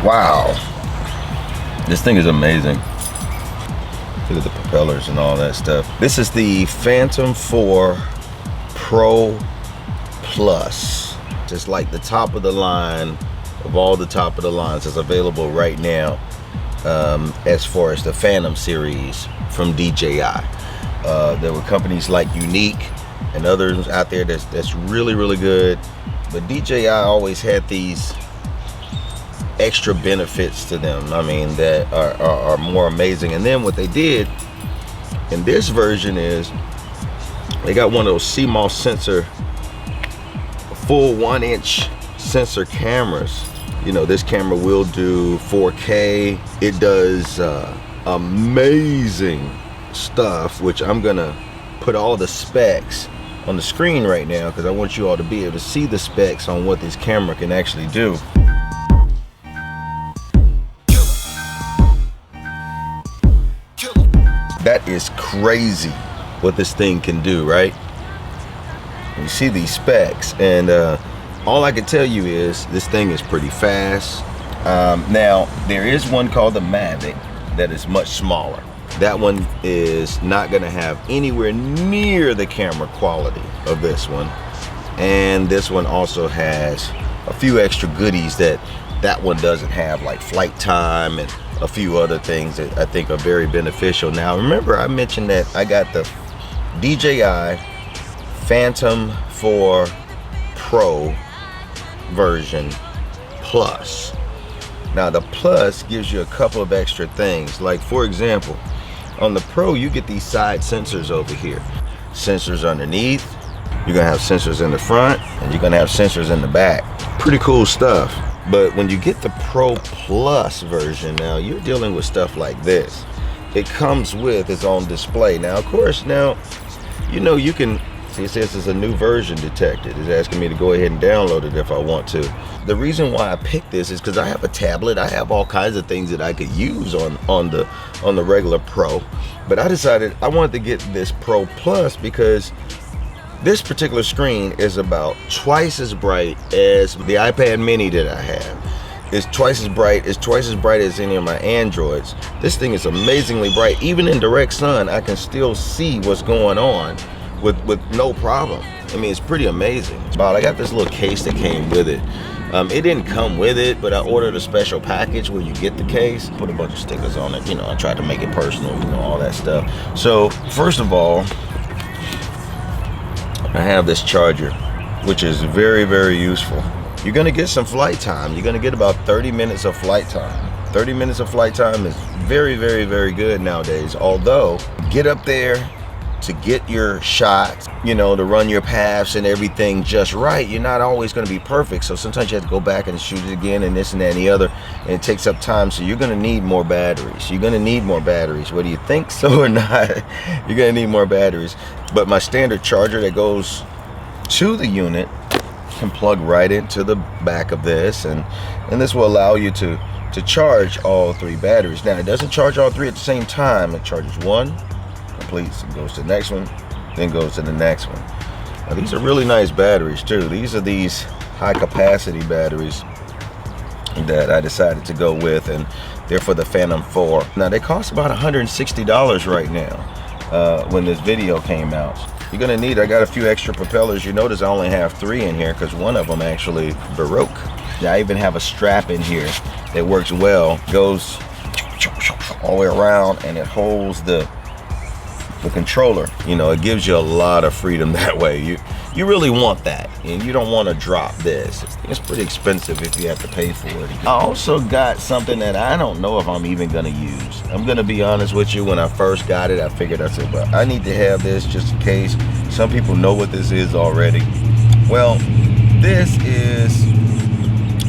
Wow, this thing is amazing. Look at the propellers and all that stuff. This is the Phantom 4 Pro Plus. Just like the top of the line of all the top of the lines that's available right now, as far as the Phantom series from DJI. There were companies like Yuneec and others out there that's really good, but DJI always had these extra benefits to them, I mean, that are more amazing. And then what they did in this version is they got one of those CMOS sensor, full 1-inch sensor cameras. You know, this camera will do 4K. It does amazing stuff, which I'm gonna put all the specs on the screen right now because I want you all to be able to see the specs on what this camera can actually do. That is crazy what this thing can do, right? You see these specs, and all I can tell you is this thing is pretty fast. Now, there is one called the Mavic that is much smaller. That one is not gonna have anywhere near the camera quality of this one. And this one also has a few extra goodies that one doesn't have, like flight time and a few other things that I think are very beneficial. Now, remember I mentioned that I got the DJI Phantom 4 Pro version Plus. Now, the Plus gives you a couple of extra things. Like, for example, on the Pro, you get these side sensors over here. Sensors underneath. You're gonna have sensors in the front, and you're gonna have sensors in the back. Pretty cool stuff. But when you get the Pro Plus version, now you're dealing with stuff like this. It comes with its own display. Now, of course, now, you know, you can see it says it's a new version detected. It's asking me to go ahead and download it if I want to. The reason why I picked this is because I have a tablet. I have all kinds of things that I could use on the regular Pro. But I decided I wanted to get this Pro Plus because this particular screen is about twice as bright as the iPad mini that I have. It's twice as bright as any of my Androids. This thing is amazingly bright. Even in direct sun, I can still see what's going on with no problem. I mean, it's pretty amazing. I got this little case that came with it. It didn't come with it, but I ordered a special package where you get the case, put a bunch of stickers on it. You know, I tried to make it personal, you know, all that stuff. So first of all, I have this charger, which is very useful. You're gonna get some flight time. You're gonna get about 30 minutes of flight time. 30 minutes of flight time is very good nowadays. Although, get up there to get your shots, you know, to run your paths and everything just right. You're not always gonna be perfect. So sometimes you have to go back and shoot it again and this and that and the other. And it takes up time. So you're gonna need more batteries. You're gonna need more batteries, whether you think so or not. You're gonna need more batteries. But my standard charger that goes to the unit can plug right into the back of this, and this will allow you to charge all 3 batteries. Now, it doesn't charge all 3 at the same time. It charges one, completes, and goes to the next one, then goes to the next one. Now, these are really nice batteries too. These are these high capacity batteries that I decided to go with, and they're for the Phantom 4. Now, they cost about $160 right now. When this video came out, you're gonna need, I got a few extra propellers. You notice I only have 3 in here because one of them actually broke. Now, I even have a strap in here that works well, goes all the way around, and it holds the controller. You know, it gives you a lot of freedom that way. You really want that, and you don't want to drop this. It's pretty expensive if you have to pay for it. I also got something that I don't know if I'm even gonna use. I'm gonna be honest with you, when I first got it, I figured, I said, well, I need to have this just in case. Some people know what this is already. Well, this is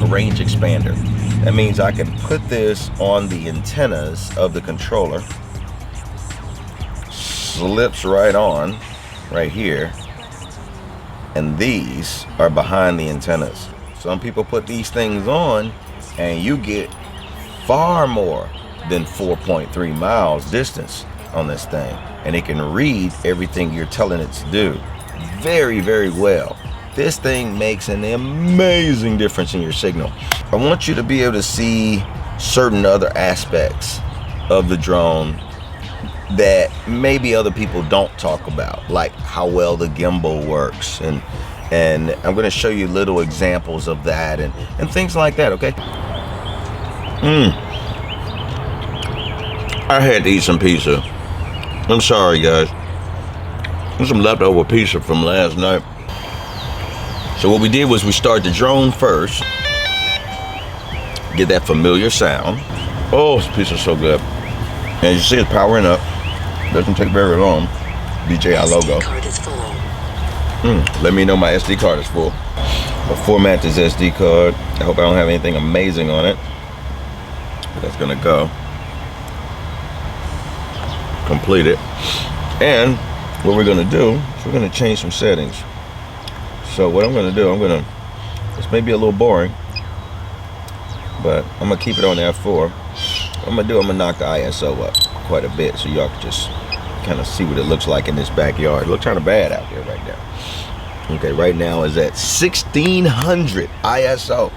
a range expander. That means I can put this on the antennas of the controller. Slips right on, right here. And these are behind the antennas. Some people put these things on and you get far more than 4.3 miles distance on this thing. And it can read everything you're telling it to do very well. this thing makes an amazing difference in your signal. I want you to be able to see certain other aspects of the drone that maybe other people don't talk about, like how well the gimbal works, and I'm going to show you little examples of that and things like that. Okay. I had to eat some pizza. I'm sorry, guys. There's some leftover pizza from last night. So what we did was we started the drone first. Get that familiar sound. Oh, this pizza's so good. And you see it's powering up. Doesn't take very long. DJI logo. Card is full. Let me know my SD card is full. I'll format this SD card. I hope I don't have anything amazing on it. But that's gonna go. Complete it. And what we're gonna do is we're gonna change some settings. So what I'm gonna do, this may be a little boring, but I'm gonna keep it on F4. What I'm gonna knock the ISO up quite a bit so y'all can just kind of see what it looks like in this backyard. It looks kind of bad out there right now. Okay, right now is at 1600 ISO.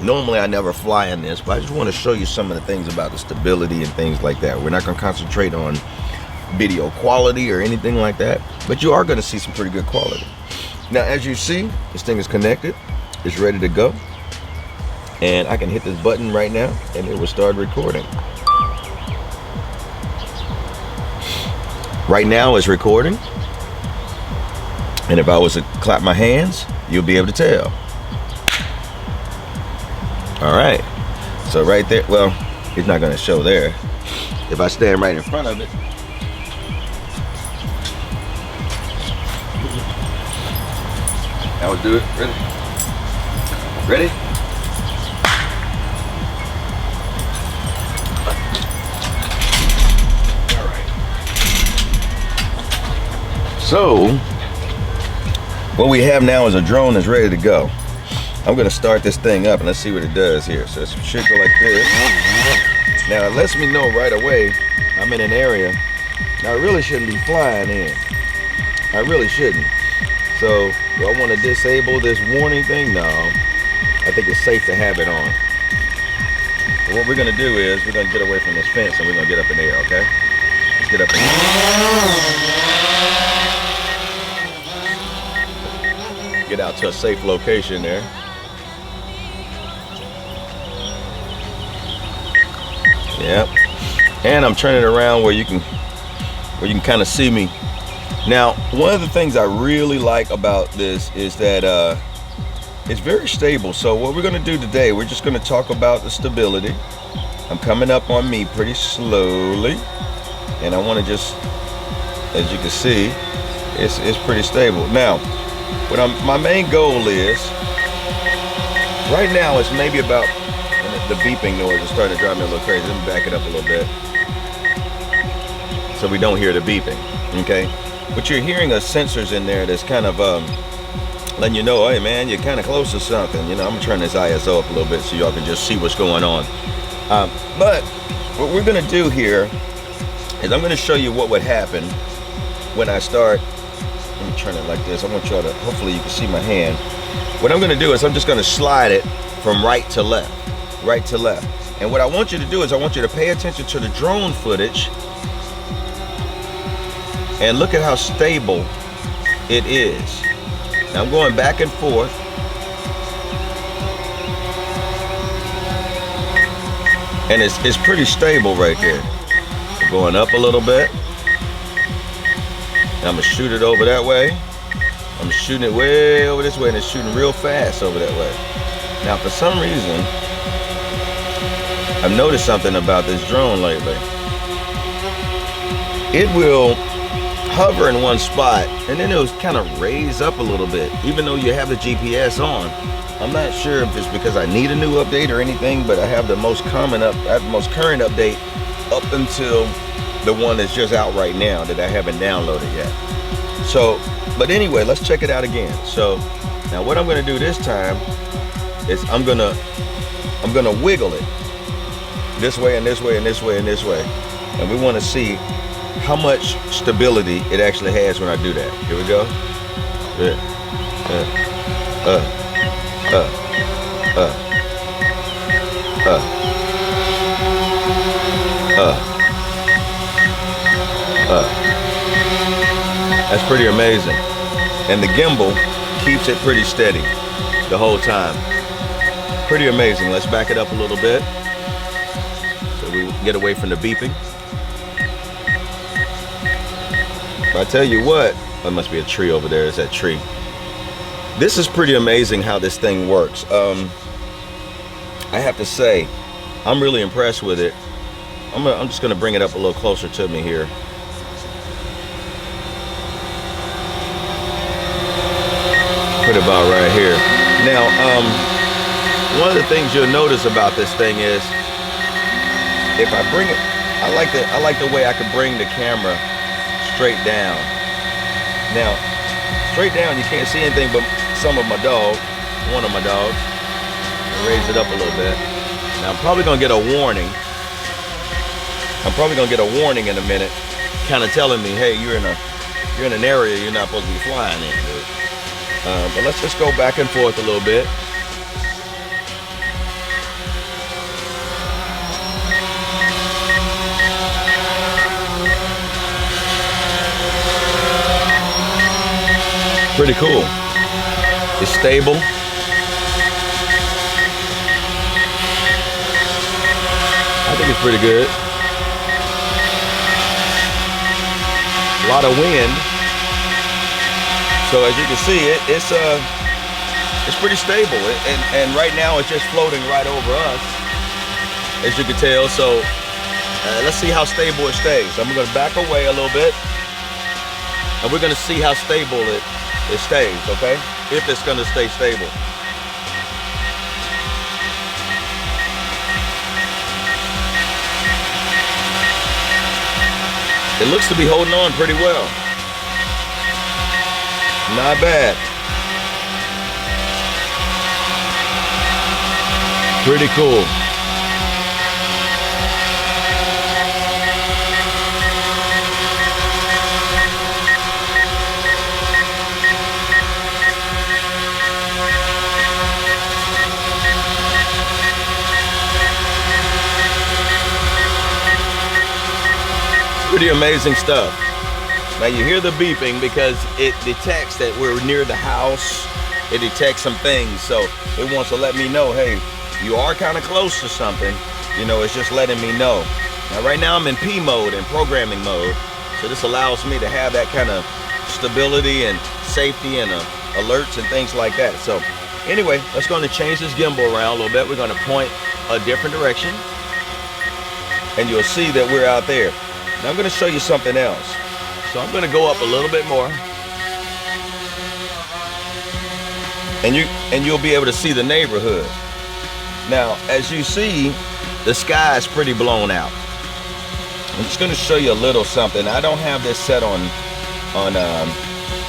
Normally I never fly in this, but I just want to show you some of the things about the stability and things like that. We're not going to concentrate on video quality or anything like that, but you are going to see some pretty good quality. Now, as you see, this thing is connected. It's ready to go. And I can hit this button right now and it will start recording. Right now it's recording. And if I was to clap my hands, you'll be able to tell. All right. So right there, well, it's not going to show there. If I stand right in front of it, I would do it. Ready? Ready? All right. So, what we have now is a drone that's ready to go. I'm gonna start this thing up and let's see what it does here. So it should go like this. Now it lets me know right away I'm in an area. Now I really shouldn't be flying in. I really shouldn't. So do I want to disable this warning thing? No. I think it's safe to have it on. And what we're gonna do is we're gonna get away from this fence and we're gonna get up in the air, okay? Let's get up in the air. Get out to a safe location there. Yep. And I'm turning around where you can kind of see me. Now, one of the things I really like about this is that it's very stable. So what we're going to do today, we're just going to talk about the stability. I'm coming up on me pretty slowly, and I want to just, as you can see, it's pretty stable. Now, my main goal is, right now it's maybe about, the beeping noise is starting to drive me a little crazy. Let me back it up a little bit so we don't hear the beeping, okay? But you're hearing a sensors in there that's kind of letting you know, hey man, you're kind of close to something. You know, I'm gonna turn this ISO up a little bit so y'all can just see what's going on. But what we're gonna do here is I'm gonna show you what would happen when I start. Let me turn it like this. I want y'all to, hopefully you can see my hand. What I'm gonna do is I'm just gonna slide it from right to left. Right to left. And what I want you to do is I want you to pay attention to the drone footage and look at how stable it is. Now I'm going back and forth. And it's pretty stable right there. I'm going up a little bit. And I'm gonna shoot it over that way. I'm shooting it way over this way and it's shooting real fast over that way. Now for some reason, I've noticed something about this drone lately. It will hover in one spot and then it'll kind of raise up a little bit, even though you have the GPS on. I'm not sure if it's because I need a new update or anything, but I have the most current update up until the one that's just out right now that I haven't downloaded yet. So, but anyway, let's check it out again. So now what I'm gonna do this time is I'm gonna wiggle it this way and this way and this way and this way. And we want to see how much stability it actually has when I do that. Here we go. Good. Good. uh, uh, That's pretty amazing. And the gimbal keeps it pretty steady the whole time. Pretty amazing. Let's back it up a little bit so we get away from the beeping. But I tell you what, there must be a tree over there. There's that tree. This is pretty amazing how this thing works. I have to say, I'm really impressed with it. I'm just gonna bring it up a little closer to me here. Put it about right here. Now, one of the things you'll notice about this thing is, if I bring it, I like the way I can bring the camera straight down. Now, straight down, you can't see anything but some of my dog, one of my dogs. I'll raise it up a little bit. Now, I'm probably gonna get a warning. In a minute, kind of telling me, hey, you're in an area you're not supposed to be flying in, dude. But let's just go back and forth a little bit. Pretty cool. It's stable. I think it's pretty good. A lot of wind. So as you can see, it's pretty stable. And right now it's just floating right over us, as you can tell. So let's see how stable it stays. I'm gonna back away a little bit, and we're gonna see how stable it stays, okay? If it's gonna stay stable. It looks to be holding on pretty well. Not bad. Pretty cool. Pretty amazing stuff. Now you hear the beeping because it detects that we're near the house. It detects some things, so it wants to let me know, hey, you are kind of close to something. You know, it's just letting me know. Now right now I'm in P mode, in programming mode, so this allows me to have that kind of stability and safety and alerts and things like that. So anyway, let's go and change this gimbal around a little bit. We're going to point a different direction, and you'll see that we're out there. Now I'm going to show you something else. So I'm going to go up a little bit more, and you'll be able to see the neighborhood. Now, as you see, the sky is pretty blown out. I'm just going to show you a little something. I don't have this set on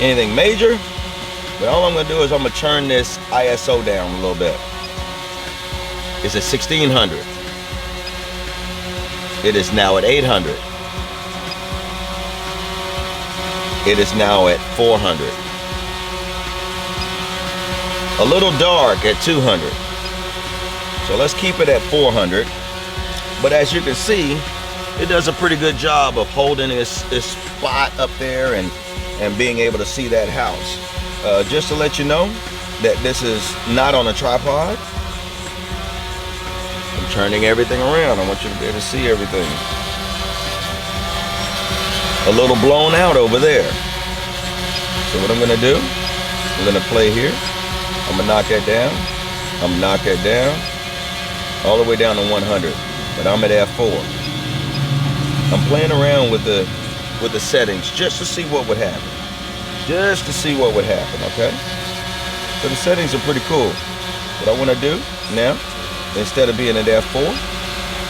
anything major, but all I'm going to do is I'm going to turn this ISO down a little bit. It's at 1600. It is now at 800. It is now at 400. A little dark at 200. So let's keep it at 400. But as you can see, it does a pretty good job of holding this spot up there and being able to see that house. Just to let you know that this is not on a tripod. I'm turning everything around. I want you to be able to see everything. A little blown out over there. So what I'm gonna do, I'm gonna play here. I'm gonna knock that down. I'm gonna knock that down all the way down to 100. But I'm at F4. I'm playing around with the settings just to see what would happen. Just to see what would happen, okay? So the settings are pretty cool. What I wanna do now, instead of being at F4,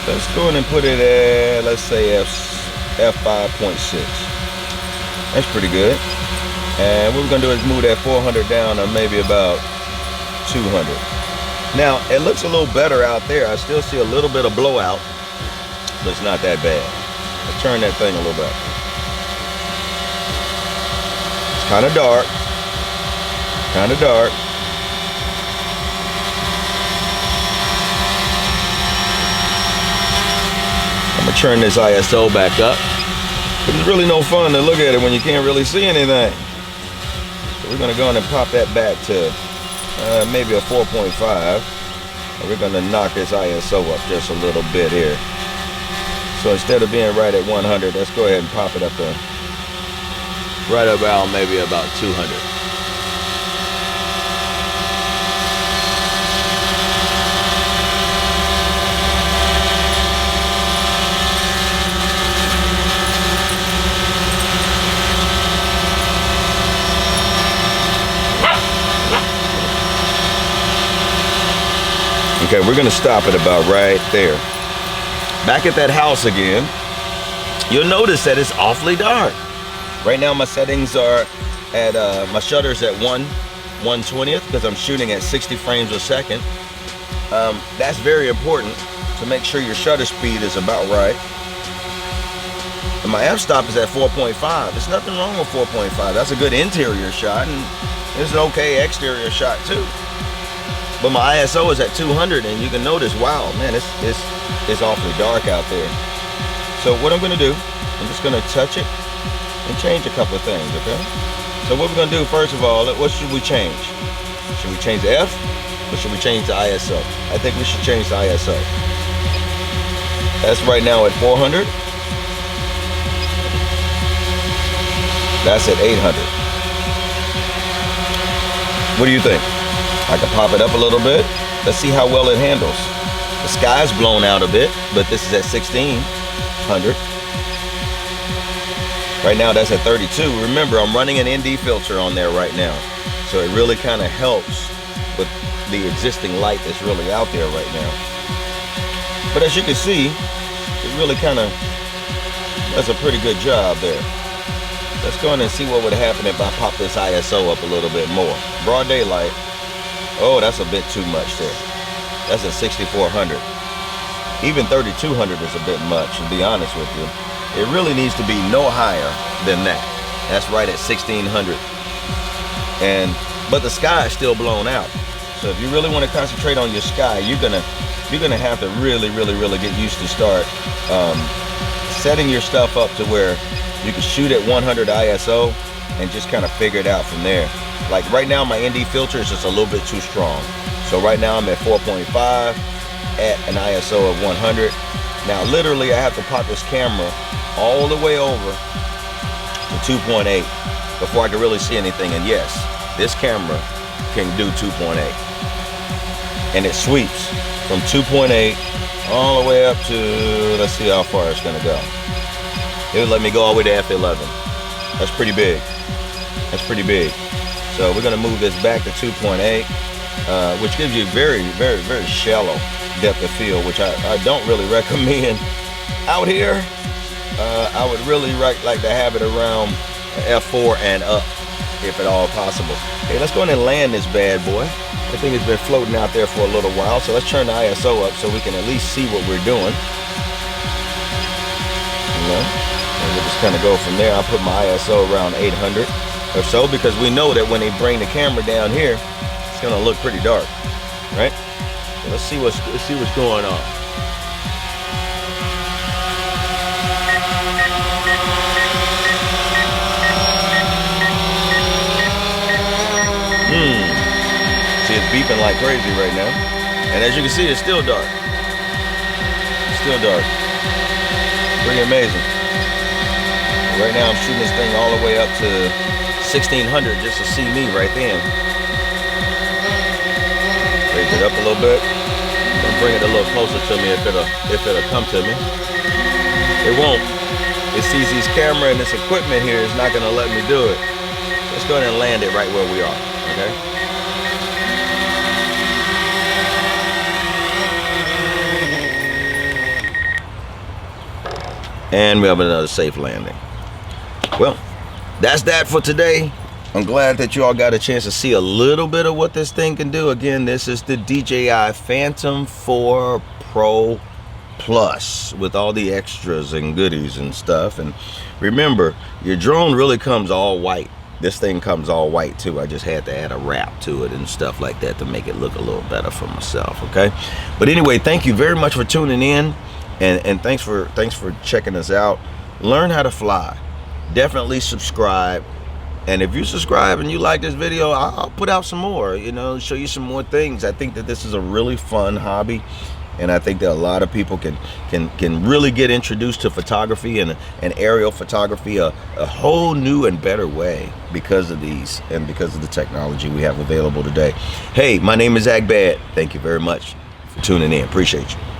let's go in and put it at, let's say F5.6. That's pretty good. And what we're gonna do is move that 400 down to maybe about 200. Now, it looks a little better out there. I still see a little bit of blowout, but it's not that bad. Let's turn that thing a little bit. It's kind of dark. turn this ISO back up. It's really no fun to look at it when you can't really see anything. So we're gonna go in and pop that back to maybe a 4.5. And we're gonna knock this ISO up just a little bit here. So instead of being right at 100, let's go ahead and pop it up to right about maybe about 200. Okay, we're gonna stop it about right there. Back at that house again, you'll notice that it's awfully dark. Right now my settings are at, my shutter's at 1/120th because I'm shooting at 60 frames a second. That's very important to make sure your shutter speed is about right. And my f-stop is at 4.5. There's nothing wrong with 4.5. That's a good interior shot, and it's an okay exterior shot too. But my ISO is at 200, and you can notice, wow, man, it's awfully dark out there. So what I'm gonna do, I'm just gonna touch it and change a couple of things, okay? So what we're gonna do, first of all, what should we change? Should we change the F, or should we change the ISO? I think we should change the ISO. That's right now at 400. That's at 800. What do you think? I can pop it up a little bit. Let's see how well it handles. The sky's blown out a bit, but this is at 1600. Right now that's at 32. Remember, I'm running an ND filter on there right now. So it really kind of helps with the existing light that's really out there right now. But as you can see, it really kind of does a pretty good job there. Let's go in and see what would happen if I pop this ISO up a little bit more. Broad daylight. Oh, that's a bit too much there. That's at 6400. Even 3200 is a bit much, to be honest with you. It really needs to be no higher than that. That's right at 1600. But the sky is still blown out. So if you really want to concentrate on your sky, you're gonna have to really get used to start setting your stuff up to where you can shoot at 100 ISO and just kind of figure it out from there. Like right now, my ND filter is just a little bit too strong. So right now I'm at 4.5 at an ISO of 100. Now literally I have to pop this camera all the way over to 2.8 before I can really see anything. And yes, this camera can do 2.8. And it sweeps from 2.8 all the way up to, let's see how far it's gonna go. It'll let me go all the way to f11. That's pretty big. That's pretty big. So we're gonna move this back to 2.8, which gives you very shallow depth of field, which I don't really recommend out here. I would really like to have it around f4 and up, if at all possible. Okay, let's go ahead and land this bad boy. I think it's been floating out there for a little while, so let's turn the ISO up so we can at least see what we're doing. You know, and we'll just kind of go from there. I'll put my ISO around 800 or so, because we know that when they bring the camera down here, it's gonna look pretty dark, right? So let's see what's going on. See, it's beeping like crazy right now, and as you can see, it's still dark. It's still dark. Pretty amazing. Right now, I'm shooting this thing all the way up to 1600 just to see me right then. Raise it up a little bit. Then bring it a little closer to me if it'll come to me. It won't. It sees this camera and this equipment here is not gonna let me do it. Let's go ahead and land it right where we are, okay? And we have another safe landing. Well, that's that for today. I'm glad that you all got a chance to see a little bit of what this thing can do. Again, this is the DJI Phantom 4 Pro Plus with all the extras and goodies and stuff. And remember, your drone really comes all white. This thing comes all white too. I just had to add a wrap to it and stuff like that to make it look a little better for myself, okay? But anyway, thank you very much for tuning in. And thanks for checking us out. Learn how to fly. Definitely subscribe. And if you subscribe and you like this video, I'll put out some more, you know, show you some more things. I think that this is a really fun hobby, and I think that a lot of people can really get introduced to photography and aerial photography a whole new and better way because of these and because of the technology we have available today. Hey, my name is Agbad. Thank you very much for tuning in. Appreciate you.